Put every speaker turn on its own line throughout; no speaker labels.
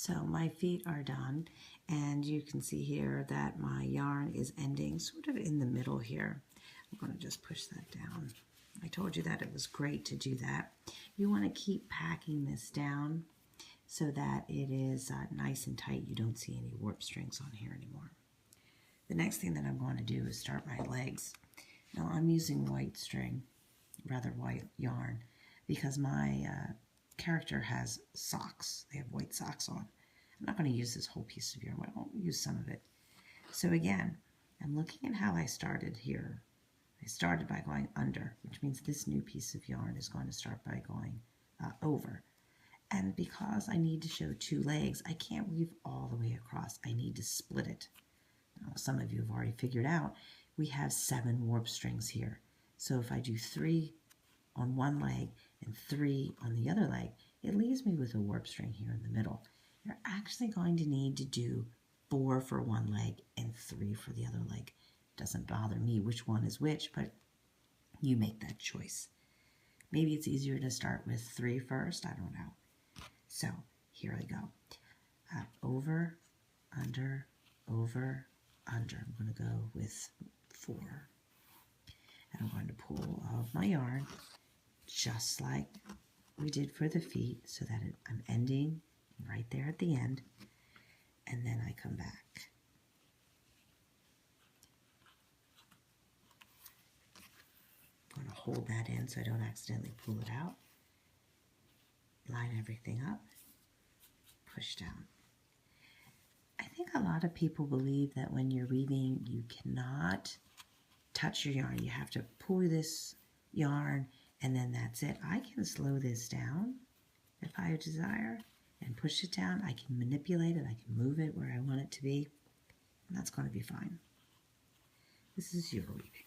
So my feet are done, and you can see here that my yarn is ending sort of in the middle here. I'm going to just push that down. I told you that it was great to do that. You want to keep packing this down so that it is nice and tight. You don't see any warp strings on here anymore. The next thing that I'm going to do is start my legs. Now I'm using white string, rather white yarn, because my character has socks. They have white socks on. I'm not going to use this whole piece of yarn. I'll use some of it. So again, I'm looking at how I started here. I started by going under, which means this new piece of yarn is going to start by going over. And because I need to show two legs, I can't weave all the way across. I need to split it. Now, some of you have already figured out we have 7 warp strings here. So if I do 3 on one leg and 3 on the other leg, it leaves me with a warp string here in the middle. You're actually going to need to do 4 for one leg and 3 for the other leg. Doesn't bother me which one is which, but you make that choice. Maybe it's easier to start with 3 first. I don't know. So here I go. Over, under, over, under. I'm going to go with 4. And I'm going to pull all of my yarn just like we did for the feet so that I'm ending right there at the end. And then I come back. I'm going to hold that in so I don't accidentally pull it out. Line everything up. Push down. I think a lot of people believe that when you're weaving, you cannot touch your yarn. You have to pull this yarn and then that's it. I can slow this down if I desire and push it down. I can manipulate it. I can move it where I want it to be. And that's going to be fine. This is your weaving.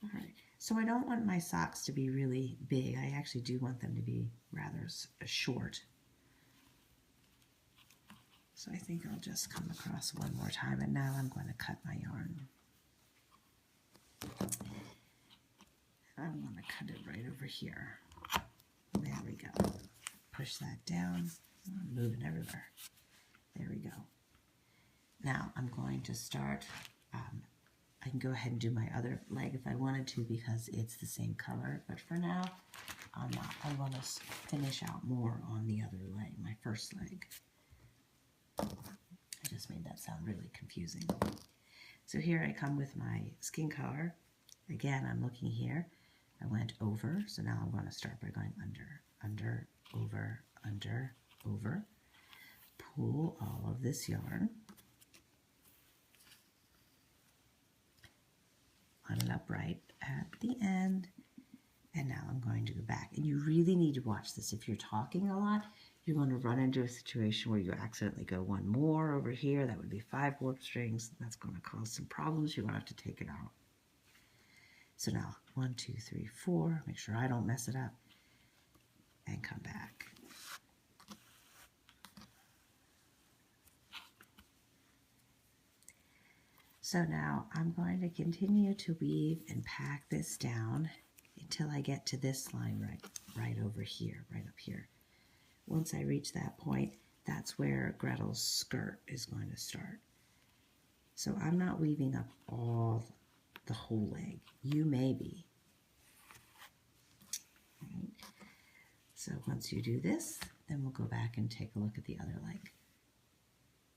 All right. So I don't want my socks to be really big. I actually do want them to be rather short. So I think I'll just come across one more time, and now I'm going to cut my yarn. I'm going to cut it right over here. There we go. Push that down. I'm moving everywhere. There we go. Now I'm going to start, I can go ahead and do my other leg if I wanted to because it's the same color, but for now, I'm not. I want to finish out more on the other leg, my first leg. I just made that sound really confusing. So here I come with my skin color. Again, I'm looking here. I went over, so now I'm going to start by going under, under, over, under, over. Pull all of this yarn. On it up right at the end. And now I'm going to go back. And you really need to watch this. If you're talking a lot, you're going to run into a situation where you accidentally go one more over here. That would be 5 warp strings. That's going to cause some problems. You're going to have to take it out. So now 1, 2, 3, 4. Make sure I don't mess it up. And come back. So now I'm going to continue to weave and pack this down until I get to this line right over here, right up here. Once I reach that point, that's where Gretel's skirt is going to start. So I'm not weaving up the whole leg. You may be. Right. So once you do this, then we'll go back and take a look at the other leg.